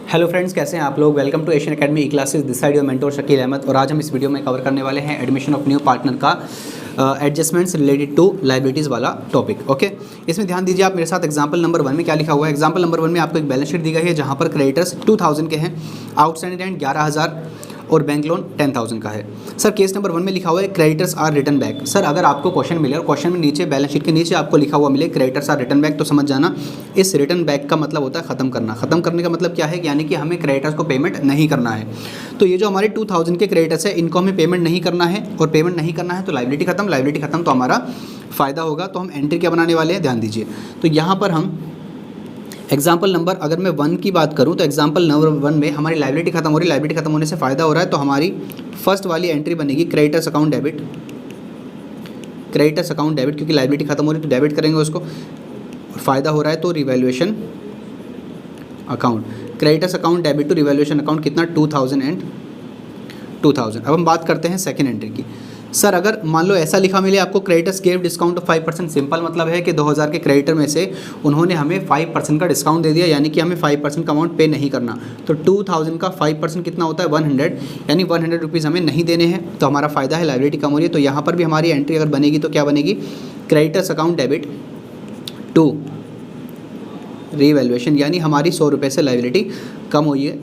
Hello friends, कैसे हैं आप लोग। Welcome to Asian academy e classes. This side your mentor Shakeel Ahmed. और आज हम इस वीडियो में कवर करने वाले हैं एडमिशन ऑफ न्यू पार्टनर का एडजस्टमेंट्स रिलेटेड टू लाइबिलिटीज़ वाला टॉपिक। ओके, इसमें ध्यान दीजिए आप मेरे साथ। एग्जांपल नंबर 1 में क्या लिखा हुआ है। एग्जांपल नंबर 1 में आपको एक बैलेंस शीट दी गई है जहां पर क्रेडिटर्स 2000 के हैं, आउटस्टैंडिंग रेंट 11000 और बैंक लोन 10000 का है। सर केस नंबर 1 में लिखा हुआ है creditors are return back. Sir अगर आपको क्वेश्चन मिले और क्वेश्चन में नीचे बैलेंस शीट के नीचे आपको लिखा हुआ मिले क्रेडिटर्स आर रिटर्न बैक, तो समझ जाना इस रिटर्न बैक का मतलब होता है ख़त्म करना। ख़त्म करने का मतलब क्या है, यानी कि हमें क्रेडिटर्स को पेमेंट नहीं करना है। तो ये जो हमारे 2000 के क्रेडिटर्स है इनको हमें पेमेंट नहीं करना है, और पेमेंट नहीं करना है तो लाइबिलिटी खत्म। लाइबिलिटी खत्म तो हमारा फ़ायदा होगा। तो हम एंट्री क्या बनाने वाले हैं, ध्यान दीजिए। तो यहाँ पर हम एग्जाम्पल नंबर अगर मैं 1 की बात करूं तो एग्जाम्पल नंबर 1 में हमारी लाइबिलिटी खत्म हो रही है। लाइबिलिटी खत्म होने से फ़ायदा हो रहा है, तो हमारी फर्स्ट वाली एंट्री बनेगी creditors account debit. Creditors account debit, क्योंकि लाइबिलिटी खत्म हो रही है तो डेबिट करेंगे उसको, फ़ायदा हो रहा है तो revaluation account. Creditors account debit to revaluation account कितना, 2000 एंड 2000। अब हम बात करते हैं सेकेंड एंट्री की। सर अगर मान लो ऐसा लिखा मिले आपको creditors gave discount of 5%। Simple मतलब है कि 2000 के क्रेडिटर में से उन्होंने हमें 5% का डिस्काउंट दे दिया, यानी कि हमें 5% का अमाउंट पे नहीं करना। तो 2000 का 5% कितना होता है, 100, यानी 100 रुपीज़ हमें नहीं देने हैं, तो हमारा फ़ायदा है, लाइबिलिटी कम हो रही है। तो यहाँ पर भी हमारी एंट्री अगर बनेगी तो क्या बनेगी, creditors account debit to revaluation, यानी हमारी 100 रुपये से लाइबिलिटी कम हुई है।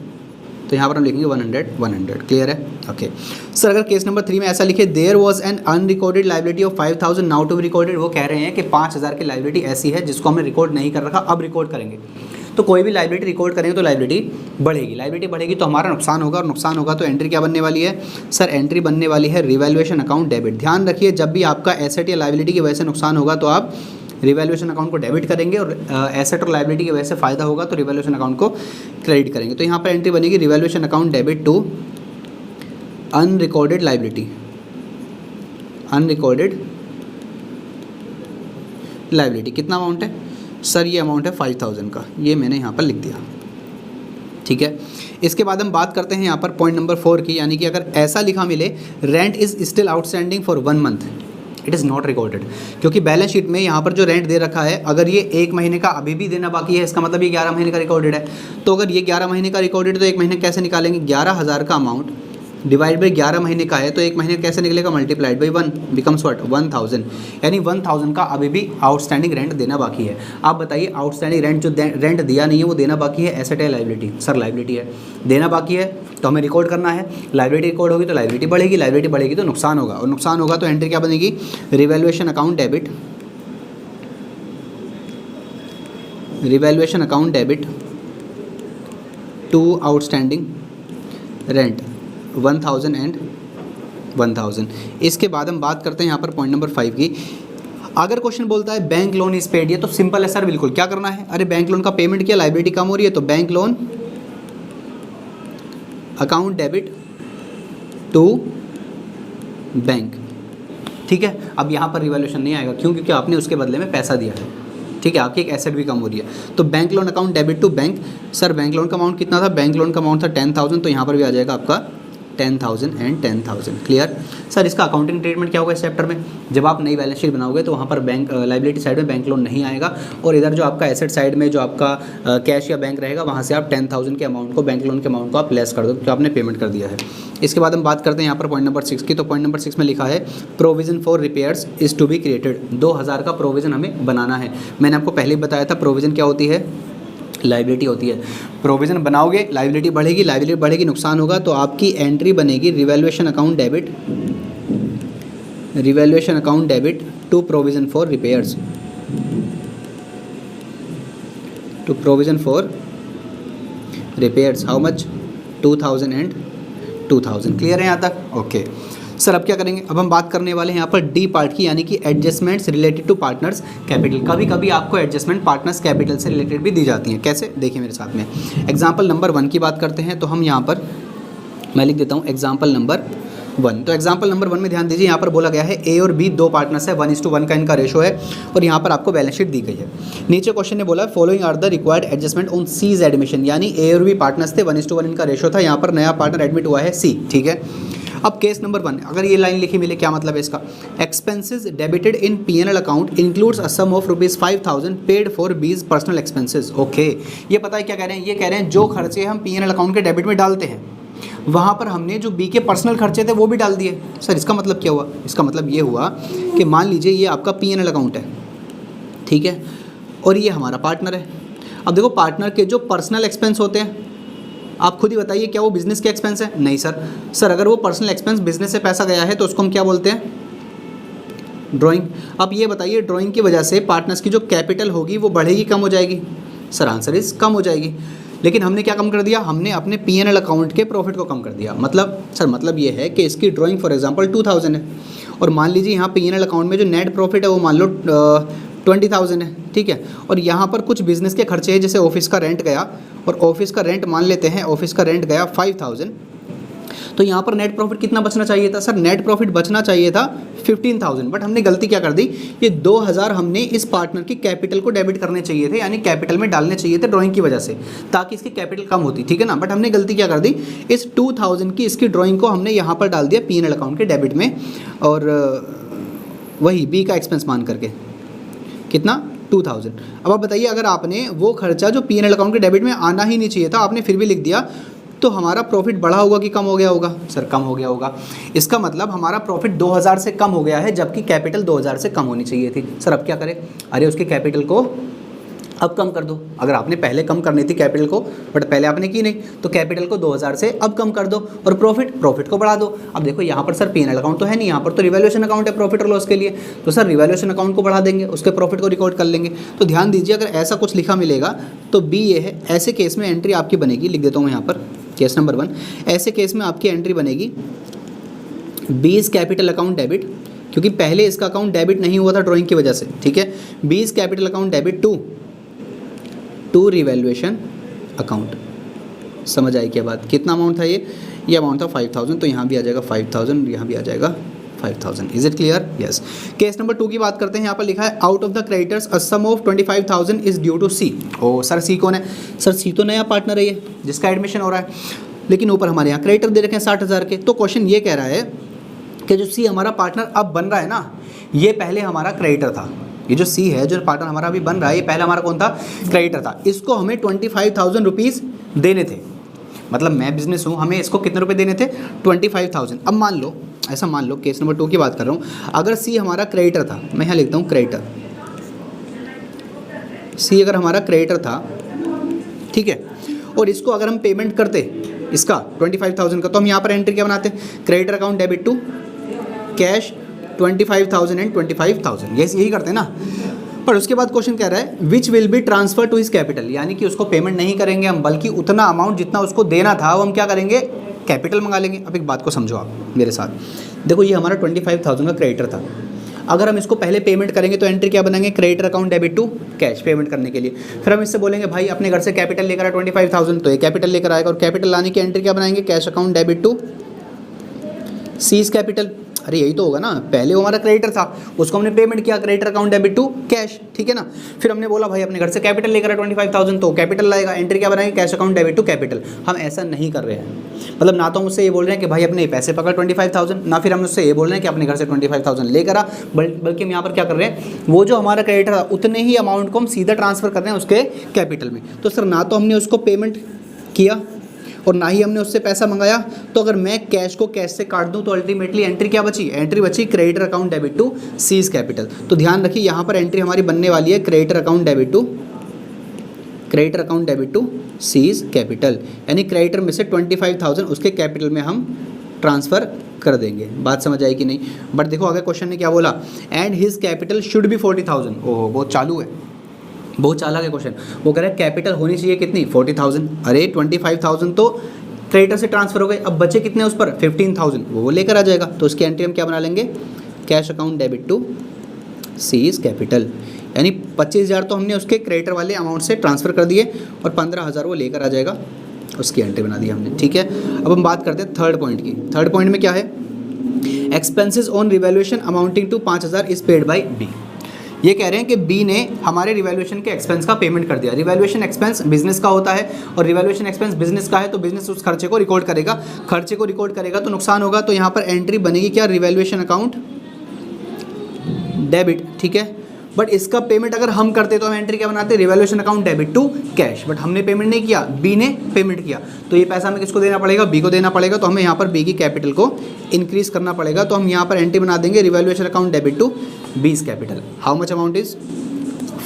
तो यहाँ पर हम लिखेंगे 100। क्लियर है। ओके सर अगर केस नंबर 3 में ऐसा लिखे there was an unrecorded liability of 5000 now to be recorded. वो कह रहे हैं कि 5000 की लाइबिलिटी ऐसी है जिसको हमने रिकॉर्ड नहीं कर रखा, अब रिकॉर्ड करेंगे। तो कोई भी लाइबिलिटी रिकॉर्ड करेंगे तो लाइबिलिटी बढ़ेगी। लाइबिलिटी बढ़ेगी तो हमारा नुकसान होगा, और नुकसान होगा तो एंट्री क्या बनने वाली है। सर एंट्री बनने वाली है रिवैल्यूएशन अकाउंट डेबिट। ध्यान रखिए जब भी आपका एसेट या लाइबिलिटी की वजह से नुकसान होगा तो आप रिवैल्यूएशन अकाउंट को डेबिट करेंगे, और एसेट और लाइबिलिटी की वजह से फ़ायदा होगा तो रिवैल्यूएशन अकाउंट को क्रेडिट करेंगे। तो यहाँ पर एंट्री बनेगी revaluation account debit to unrecorded liability. Unrecorded liability कितना अमाउंट है, सर ये अमाउंट है 5000 का, ये मैंने यहाँ पर लिख दिया। ठीक है, इसके बाद हम बात करते हैं यहाँ पर पॉइंट नंबर 4 की, यानी कि अगर ऐसा लिखा मिले rent is still outstanding for 1 month, it is not recorded. क्योंकि बैलेंस शीट में यहाँ पर जो रेंट दे रखा है, अगर ये 1 महीने का अभी भी देना बाकी है, इसका मतलब ये 11 महीने का रिकॉर्डेड है। तो अगर ये 11 महीने का रिकॉर्डेड तो 1 महीने कैसे निकालेंगे, 11000 का अमाउंट डिवाइड बाई 11 महीने का है, तो 1 महीने कैसे निकलेगा, मल्टीप्लाइड बाई 1 बिकम्स व्हाट 1000, यानी 1000 का अभी भी आउटस्टैंडिंग रेंट देना बाकी है। आप बताइए आउटस्टैंडिंग रेंट जो रेंट दिया नहीं है वो देना बाकी है, एसेट है लाइबिलिटी, सर लाइबिलिटी है, देना बाकी है तो हमें रिकॉर्ड करना है। लाइबिलिटी रिकॉर्ड होगी तो लाइबिलिटी बढ़ेगी, लाइबिलिटी बढ़ेगी तो नुकसान होगा, और नुकसान होगा तो एंट्री क्या बनेगी, revaluation account debit, revaluation account debit to outstanding rent 1000 and 1000। इसके बाद हम बात करते हैं यहाँ पर पॉइंट नंबर 5 की। अगर क्वेश्चन बोलता है बैंक लोन इज पेड, ये तो सिंपल है सर, बिल्कुल क्या करना है, अरे बैंक लोन का पेमेंट किया, लाइबिलिटी कम हो रही है, तो bank loan account debit to bank. ठीक है, अब यहाँ पर रिवैल्यूएशन नहीं आएगा, क्यों, क्योंकि आपने उसके बदले में पैसा दिया है। ठीक है, आपकी एक एसेट भी कम हो रही है। तो bank loan account debit to bank. Sir bank loan का अमाउंट कितना था, बैंक लोन का अमाउंट था 10000, तो यहाँ पर भी आ जाएगा आपका 10000 एंड 10000। क्लियर। सर इसका अकाउंटिंग ट्रीटमेंट क्या होगा इस चैप्टर में, जब आप नई बैलेंस शीट बनाओगे तो वहाँ पर बैंक लाइबिलिटी साइड में बैंक लोन नहीं आएगा, और इधर जो आपका एसेट साइड में जो आपका कैश या बैंक रहेगा वहाँ से आप 10000 के अमाउंट को, बैंक लोन के अमाउंट को आप लेस कर दो, क्योंकि आपने पेमेंट कर दिया है। इसके बाद हम बात करते हैं यहाँ पर पॉइंट नंबर 6 की। तो पॉइंट नंबर 6 में लिखा है provision for repairs is to be created. 2000 का प्रोविज़न हमें बनाना है। मैंने आपको पहले ही बताया था प्रोविज़न क्या होती है, लाइबिलिटी होती है। प्रोविज़न बनाओगे लाइबिलिटी बढ़ेगी, लाइबिलिटी बढ़ेगी नुकसान होगा, तो आपकी एंट्री बनेगी revaluation account debit, revaluation account debit to provision for repairs, to provision for repairs. How much, 2000 and 2000। Clear है यहाँ तक। ओके सर अब क्या करेंगे, अब हम बात करने वाले हैं यहाँ पर डी पार्ट की, यानी कि adjustments related to partners capital. कभी कभी आपको एडजस्टमेंट पार्टनर्स कैपिटल से रिलेटेड भी दी जाती हैं। कैसे, देखिए मेरे साथ में। एग्जाम्पल नंबर 1 की बात करते हैं, तो हम यहाँ पर मैं लिख देता हूँ एग्जाम्पल नंबर 1। तो एग्जाम्पल नंबर 1 में ध्यान दीजिए, यहाँ पर बोला गया है ए और बी 2 पार्टनर्स है, 1:1 का इनका रेशो है, और यहाँ पर आपको बैलेंस शीट दी गई है। नीचे क्वेश्चन ने बोला following are the required adjustment on C's admission, यानी ए और बी पार्टनर्स थे, 1:1 इनका रेशो था, यहाँ पर नया पार्टनर एडमिट हुआ है सी। ठीक है, अब केस नंबर 1, अगर ये लाइन लिखी मिले क्या मतलब है इसका, expenses debited in P&L account includes a sum of ₹5,000 paid for B's personal expenses. Okay, ये पता है क्या कह रहे हैं, ये कह रहे हैं जो खर्चे हम P&L अकाउंट के डेबिट में डालते हैं वहाँ पर हमने जो बी के पर्सनल खर्चे थे वो भी डाल दिए। सर इसका मतलब क्या हुआ, इसका मतलब ये हुआ कि मान लीजिए ये आपका P&L अकाउंट है, ठीक है, और ये हमारा पार्टनर है। अब देखो पार्टनर के जो पर्सनल एक्सपेंस होते हैं, आप खुद ही बताइए क्या वो बिज़नेस के एक्सपेंस है? नहीं सर अगर वो पर्सनल एक्सपेंस बिजनेस से पैसा गया है तो उसको हम क्या बोलते हैं? ड्राइंग। अब ये बताइए ड्राइंग की वजह से पार्टनर्स की जो कैपिटल होगी वो बढ़ेगी कम हो जाएगी? सर आंसर इज कम हो जाएगी। लेकिन हमने क्या कम कर दिया, हमने अपने P&L अकाउंट के प्रॉफिट को कम कर दिया। मतलब सर मतलब ये है कि इसकी ड्राइंग फॉर एग्जांपल 2000 है और मान लीजिए यहाँ P&L अकाउंट में जो नेट प्रॉफिट है वो मान लो 20,000 है, ठीक है, और यहाँ पर कुछ बिजनेस के खर्चे हैं जैसे ऑफिस का रेंट गया, और ऑफिस का रेंट मान लेते हैं ऑफिस का रेंट गया 5,000, तो यहाँ पर नेट प्रॉफिट कितना बचना चाहिए था? सर नेट प्रॉफिट बचना चाहिए था 15,000, बट हमने गलती क्या कर दी, ये 2,000 हमने इस पार्टनर की कैपिटल को डेबिट करने चाहिए थे, यानी कैपिटल में डालने चाहिए थे ड्राइंग की वजह से, ताकि इसकी कैपिटल कम होती, ठीक है ना। बट हमने गलती क्या कर दी, इस 2,000 की इसकी ड्राइंग को हमने यहाँ पर डाल दिया P&L अकाउंट के डेबिट में, और वही बी का एक्सपेंस मान करके कितना 2,000। अब आप बताइए अगर आपने वो खर्चा जो P&L अकाउंट के डेबिट में आना ही नहीं चाहिए था आपने फिर भी लिख दिया, तो हमारा प्रॉफिट बढ़ा होगा कि कम हो गया होगा? सर कम हो गया होगा। इसका मतलब हमारा प्रॉफिट 2,000 से कम हो गया है, जबकि कैपिटल 2,000 से कम होनी चाहिए थी। सर अब क्या करें? अरे उसके कैपिटल को अब कम कर दो। अगर आपने पहले कम करनी थी कैपिटल को, बट पहले आपने की नहीं, तो कैपिटल को 2,000 से अब कम कर दो और प्रॉफिट को बढ़ा दो। अब देखो यहाँ पर सर P&L अकाउंट तो है नहीं, यहाँ पर तो रिवैल्यूएशन अकाउंट है प्रॉफिट और लॉस के लिए, तो सर रिवैल्यूएशन अकाउंट को बढ़ा देंगे, उसके प्रॉफिट को रिकॉर्ड कर लेंगे। तो ध्यान दीजिए अगर ऐसा कुछ लिखा मिलेगा तो बी ये है, ऐसे केस में एंट्री आपकी बनेगी, लिख देता हूँ यहाँ पर केस नंबर 1, ऐसे केस में आपकी एंट्री बनेगी B's capital account debit, क्योंकि पहले इसका अकाउंट डेबिट नहीं हुआ था ड्राइंग की वजह से, ठीक है। B's capital account debit to revaluation account. समझ आई क्या बात? कितना अमाउंट था ये अमाउंट था 5,000, तो यहाँ भी आ जाएगा 5,000, यहाँ भी आ जाएगा 5,000। Is it clear? Yes. Case number 2 की बात करते हैं। यहाँ पर लिखा है out of the creditors a sum of 25,000 is due to C. Oh sir C कौन है? सर सी तो नया पार्टनर है ये जिसका एडमिशन हो रहा है, लेकिन ऊपर हमारे यहाँ क्रेडिटर दे रखे हैं 60,000 के। तो क्वेश्चन ये कह रहा है कि जो सी हमारा पार्टनर अब बन रहा है ना, ये पहले हमारा क्रेडिटर था। ये जो सी है जो पार्टनर हमारा अभी बन रहा है, ये पहले हमारा कौन था? क्रेडिटर था। इसको हमें 25,000 रुपीज़ देने थे, मतलब मैं बिजनेस हूँ, हमें इसको कितने रुपए देने थे? 25,000। अब मान लो, ऐसा मान लो, केस नंबर 2 की बात कर रहा हूँ, अगर सी हमारा क्रेडिटर था, मैं यहाँ लिखता हूँ क्रेडिटर, सी अगर हमारा क्रेडिटर था, ठीक है, और इसको अगर हम पेमेंट करते इसका 25,000 का, तो हम यहाँ पर एंट्री क्या बनाते? Creditor account debit to cash 25,000 and 25,000, यही करते हैं ना। पर उसके बाद क्वेश्चन कह रहा है which will be transfer to his capital, यानी कि उसको पेमेंट नहीं करेंगे हम, बल्कि उतना अमाउंट जितना उसको देना था वो हम क्या करेंगे? कैपिटल मंगा लेंगे। अब एक बात को समझो आप मेरे साथ, देखो ये हमारा 25,000 का क्रेडिटर था, अगर हम इसको पहले पेमेंट करेंगे तो एंट्री क्या बनाएंगे? Creditor account debit to cash, payment करने के लिए। फिर हम इससे बोलेंगे भाई अपने घर से कैपिटल लेकर आए 25,000, तो ये कैपिटल लेकर आएगा, और कैपिटल लाने की एंट्री क्या बनाएंगे? Cash account debit to C's capital. अरे यही तो होगा ना, पहले वो हमारा क्रेडिटर था, उसको हमने पेमेंट किया creditor account debit to cash, ठीक है ना। फिर हमने बोला भाई अपने घर से कैपिटल लेकर आए 25,000, तो कैपिटल लाएगा, एंट्री क्या बनाएंगे? Cash account debit to capital. हम ऐसा नहीं कर रहे हैं, मतलब ना तो हम उससे ये बोल रहे हैं कि भाई अपने पैसे पकड़ 25,000, ना फिर हम उससे ये बोल रहे हैं कि अपने घर से 25,000 लेकर आ, बल्कि हम यहाँ पर क्या कर रहे हैं, वो जो हमारा क्रेडिटर था उतने ही अमाउंट को हम सीधा ट्रांसफर कर रहे हैं उसके कैपिटल में। तो सर ना तो हमने उसको पेमेंट किया और ना ही हमने उससे पैसा मंगाया, तो अगर मैं कैश को कैश से काट दूं तो अल्टीमेटली एंट्री क्या बची? एंट्री बची creditor account debit to C's capital. तो ध्यान रखिए यहाँ पर एंट्री हमारी बनने वाली है creditor account debit to C's capital, यानी क्रेडिटर में से 25,000 उसके कैपिटल में हम ट्रांसफ़र कर देंगे। बात समझ आई कि नहीं? बट देखो अगर क्वेश्चन ने क्या बोला, and his capital should be 40,000। ओहो बहुत चालू है, बहुत चालाक है क्वेश्चन। वो कह रहा है कैपिटल होनी चाहिए कितनी? 40,000। अरे 25,000 तो क्रेडिटर से ट्रांसफर हो गए, अब बचे कितने उस पर? 15,000, वो लेकर आ जाएगा। तो उसकी एंट्री हम क्या बना लेंगे? Cash account debit to C's capital, यानी 25,000 तो हमने उसके क्रेडिटर वाले अमाउंट से ट्रांसफ़र कर दिए और 15,000 वो लेकर आ जाएगा, उसकी एंट्री बना दी हमने, ठीक है। अब हम बात करते हैं थर्ड पॉइंट की। थर्ड पॉइंट में क्या है? Expenses on revaluation amounting to 5,000 is paid by B. ये कह रहे हैं कि बी ने हमारे रिवैल्यूएशन के एक्सपेंस का पेमेंट कर दिया। रिवैल्यूएशन एक्सपेंस बिजनेस का होता है और रिवैल्यूएशन एक्सपेंस बिजनेस का है, तो बिजनेस उस खर्चे को रिकॉर्ड करेगा, खर्चे को रिकॉर्ड करेगा तो नुकसान होगा। तो यहाँ पर एंट्री बनेगी क्या, रिवैल्यूएशन अकाउंट डेबिट, ठीक है। बट इसका पेमेंट अगर हम करते तो हम एंट्री क्या बनाते, revaluation account debit to cash. But हमने पेमेंट नहीं किया, बी ने पेमेंट किया, तो ये पैसा हमें किसको देना पड़ेगा, बी को देना पड़ेगा। तो हमें यहाँ पर बी की कैपिटल को इंक्रीज करना पड़ेगा। तो हम यहाँ पर एंट्री बना देंगे revaluation account debit to B's capital. How much amount is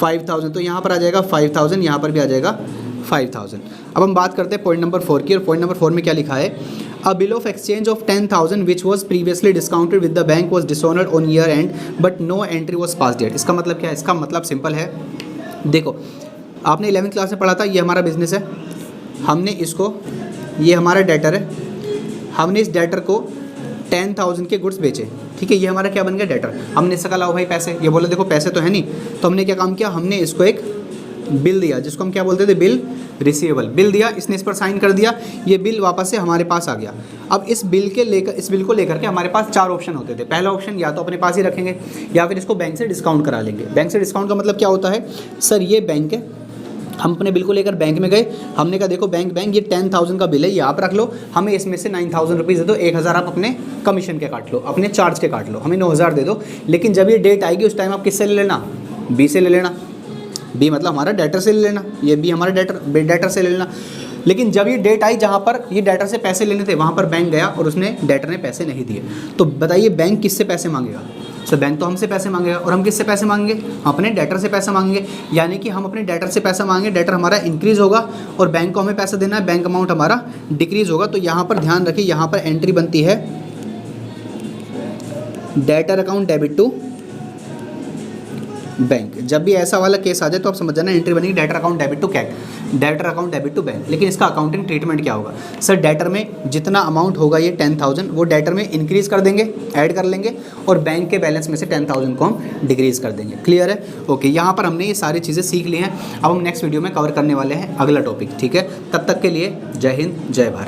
5000। तो यहाँ पर आ जाएगा 5000, यहाँ पर भी आ जाएगा 5000। अब हम बात करते हैं पॉइंट नंबर 4 की, और पॉइंट नंबर 4 में क्या लिखा है, a bill of exchange of 10,000 which was previously discounted with the bank was dishonoured on year end but no entry was passed. इसका मतलब क्या है, इसका मतलब सिंपल है, देखो आपने 11वीं क्लास में पढ़ा था, ये हमारा बिजनेस है, हमने इसको, ये हमारा डेटर है, हमने इस डेटर को 10,000 के गुड्स बेचे, ठीक है, ये हमारा क्या बन गया, डेटर। हमने इससे कहा लाओ भाई पैसे, ये बोले देखो पैसे तो है नहीं, तो हमने क्या काम किया, हमने इसको एक बिल दिया जिसको हम क्या बोलते थे, बिल रिसीवेबल। बिल दिया, इसने इस पर साइन कर दिया, ये बिल वापस से हमारे पास आ गया। अब इस बिल को लेकर के हमारे पास 4 ऑप्शन होते थे। पहला ऑप्शन या तो अपने पास ही रखेंगे या फिर इसको बैंक से डिस्काउंट करा लेंगे। बैंक से डिस्काउंट का मतलब क्या होता है, सर ये बैंक है, हम अपने बिल को लेकर बैंक में गए, हमने कहा देखो बैंक ये 10,000 का बिल है, ये आप रख लो, हमें इसमें से 9,000 रुपीज़ दे दो, 1,000 आप अपने कमीशन के काट लो, अपने चार्ज के काट लो, हमें 9,000 दे दो। लेकिन जब ये डेट आएगी उस टाइम आप किससे ले लेना, बी से ले लेना, बी मतलब हमारा डेटर से ले लेना, ये बी हमारा डेटर से ले लेना। लेकिन जब ये डेट आई जहाँ पर ये डेटर से पैसे लेने थे, वहाँ पर बैंक गया और उसने डेटर ने पैसे नहीं दिए, तो बताइए बैंक किससे पैसे मांगेगा, सर बैंक तो हमसे पैसे मांगेगा, और हम किससे पैसे मांगेंगे, हम अपने डेटर से पैसा मांगेंगे। यानी कि हम अपने डेटर से पैसा मांगेंगे, डेटर हमारा इंक्रीज़ होगा और बैंक को हमें पैसा देना है, बैंक अमाउंट हमारा डिक्रीज़ होगा। तो यहाँ पर ध्यान रखिए, यहाँ पर एंट्री बनती है debtor account debit to bank. जब भी ऐसा वाला केस आ जाए तो आप समझ जाना एंट्री बनेगी debtor account debit to cat, debtor account debit to bank. लेकिन इसका अकाउंटिंग ट्रीटमेंट क्या होगा, सर डेटर में जितना अमाउंट होगा ये 10,000 वो डेटर में इंक्रीज़ कर देंगे, ऐड कर लेंगे, और बैंक के बैलेंस में से 10,000 को हम डिक्रीज़ कर देंगे। क्लियर है, ओके। यहाँ पर हमने ये सारी चीज़ें सीख ली हैं। अब हम नेक्स्ट वीडियो में कवर करने वाले हैं अगला टॉपिक, ठीक है। तब तक के लिए जय हिंद, जय भारत।